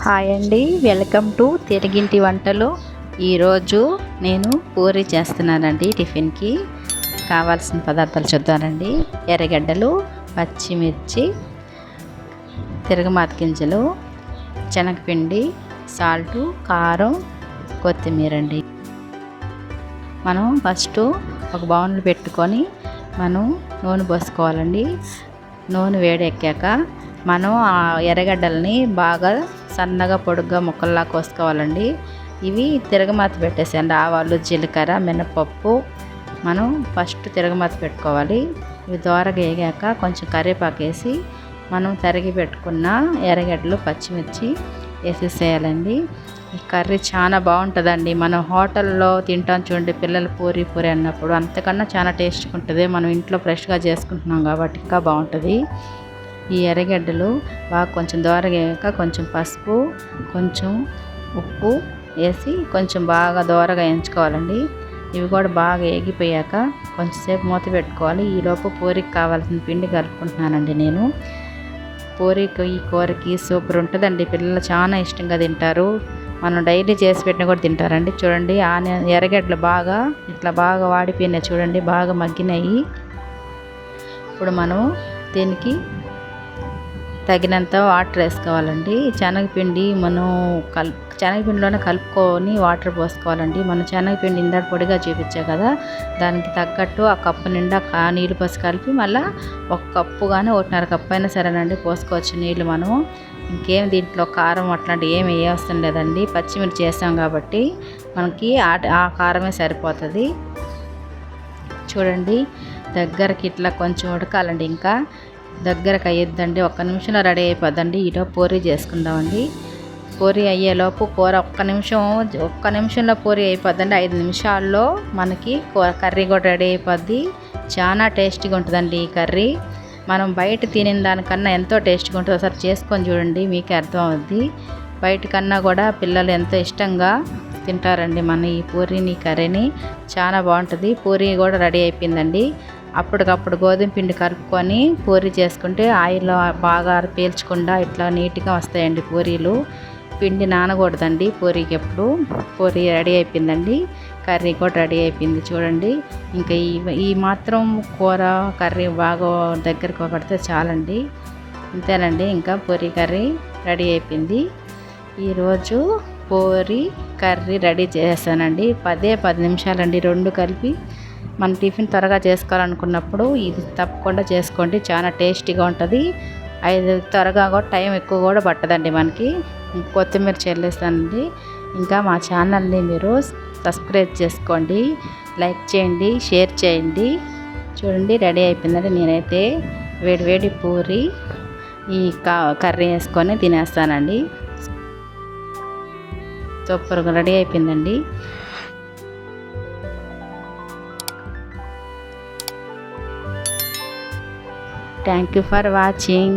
Hi అండి, welcome to Telugu ఇంటి వంటలు. ఈరోజు నేను పూరి చేస్తున్నానండి. టిఫిన్కి కావాల్సిన పదార్థాలు చూద్దానండి. ఎర్రగడ్డలు, పచ్చిమిర్చి, తిరగమాత గింజలు, శనగపిండి, సాల్టు, కారం, కొత్తిమీర అండి. మనం ఫస్ట్ ఒక బౌల్ పెట్టుకొని మనం నూనె పోసుకోవాలండి. నూనె వేడెక్కాక మనం ఆ ఎర్రగడ్డల్ని బాగా సన్నగా పొడుగ్గా ముక్కల్లా కోసుకోవాలండి. ఇవి తిరగమాత పెట్టేసేయండి. ఆవాలు, జీలకర్ర, మినపప్పు మనం ఫస్ట్ తిరగమాత పెట్టుకోవాలి. ఇవి దోరగా వేగాక కొంచెం కరివేపాకు వేసి మనం తరిగి పెట్టుకున్న ఎర్రగడ్డలు, పచ్చిమిర్చి వేసేసేయాలండి. ఈ కర్రీ చాలా బాగుంటుందండి. మనం హోటల్లో తింటాం చూడండి, పిల్లలు పూరి పూరి అన్నప్పుడు అంతకన్నా చాలా టేస్ట్గా ఉంటుంది. మనం ఇంట్లో ఫ్రెష్గా చేసుకుంటున్నాం కాబట్టి ఇంకా బాగుంటుంది. ఈ ఎర్రగడ్డలు బాగా కొంచెం దోరగా కొంచెం పసుపు, కొంచెం ఉప్పు వేసి కొంచెం బాగా దోరగా వేయించుకోవాలండి. ఇవి కూడా బాగా వేగిపోయాక కొంచెంసేపు మూత పెట్టుకోవాలి. ఈలోపు పూరికి కావాల్సిన పిండి కలుపుకుంటున్నానండి నేను. పూరికి ఈ కూరకి సూపర్ ఉంటుందండి. పిల్లలు చాలా ఇష్టంగా తింటారు. మనం డైలీ చేసి పెట్టిన కూడా తింటారండి. చూడండి, ఎర్రగడ్డలు బాగా ఇట్లా బాగా వాడిపోయినాయి చూడండి, బాగా మగ్గినాయి. ఇప్పుడు మనం దీనికి తగినంత వాటర్ వేసుకోవాలండి. శనగపిండి మనం శనగపిండిలోనే కలుపుకొని వాటర్ పోసుకోవాలండి. మనం శనగపిండి ఇందాక పొడిగా చూపించా కదా, దానికి తగ్గట్టు ఆ కప్పు నిండా నీళ్ళు పోసి కలిపి మళ్ళీ ఒక కప్పు కానీ 1.5 కప్పు అయినా సరేనండి పోసుకోవచ్చు నీళ్ళు. మనం ఇంకేం దీంట్లో కారం అట్లాంటివి ఏమి వేయవసరం లేదండి. పచ్చిమిర్చి వేసాం కాబట్టి మనకి ఆ కారమే సరిపోతుంది. చూడండి, దగ్గరకి ఇట్లా కొంచెం ఉడకాలండి. ఇంకా దగ్గరకు అయ్యిద్దండి. 1 నిమిషంలో రెడీ అయిపోద్దండి. ఈలోపు పూరి చేసుకుందామండి. పూరి అయ్యేలోపు కూర ఒక్క నిమిషంలో పూరి అయిపోద్దండి. 5 నిమిషాల్లో మనకి కర్రీ కూడా రెడీ అయిపోద్ది. చాలా టేస్టీగా ఉంటుందండి ఈ కర్రీ. మనం బయట తినిన దానికన్నా ఎంతో టేస్ట్గా ఉంటుంది. ఒకసారి చేసుకొని చూడండి, మీకే అర్థం అవుద్ది. బయట కన్నా కూడా పిల్లలు ఎంతో ఇష్టంగా తింటారండి మన ఈ పూరీని, కర్రీని. చాలా బాగుంటుంది. పూరి కూడా రెడీ అయిపోయిందండి. అప్పటికప్పుడు గోధుమ పిండి కలుపుకొని పూరి చేసుకుంటే ఆయిల్లో బాగా పీల్చకుండా ఇట్లా నీట్గా వస్తాయండి పూరీలు. పిండి నానకూడదండి పూరీకి ఎప్పుడు. పూరి రెడీ అయిపోయిందండి. కర్రీ కూడా రెడీ అయిపోయింది చూడండి. ఇంకా ఈ మాత్రం కూర కర్రీ బాగా దగ్గరకు పడితే చాలండి. అంతేనండి, ఇంకా పూరి కర్రీ రెడీ అయిపోయింది. ఈరోజు పూరి కర్రీ రెడీ చేశానండి. 10 నిమిషాలండి రెండు కలిపి. మన టిఫిన్ త్వరగా చేసుకోవాలనుకున్నప్పుడు ఇది తప్పకుండా చేసుకోండి, చాలా టేస్టీగా ఉంటుంది. త్వరగా కూడా టైం ఎక్కువ కూడా పట్టదండి మనకి. కొత్తిమీర చల్లేస్తానండి. ఇంకా మా ఛానల్ని మీరు సబ్స్క్రైబ్ చేసుకోండి, లైక్ చేయండి, షేర్ చేయండి. చూడండి, రెడీ అయిపోయిందండి. నేనైతే వేడి పూరి ఈ కర్రీ వేసుకొని తినేస్తానండి. సూపర్గా రెడీ అయిపోయిందండి. Thank you for watching.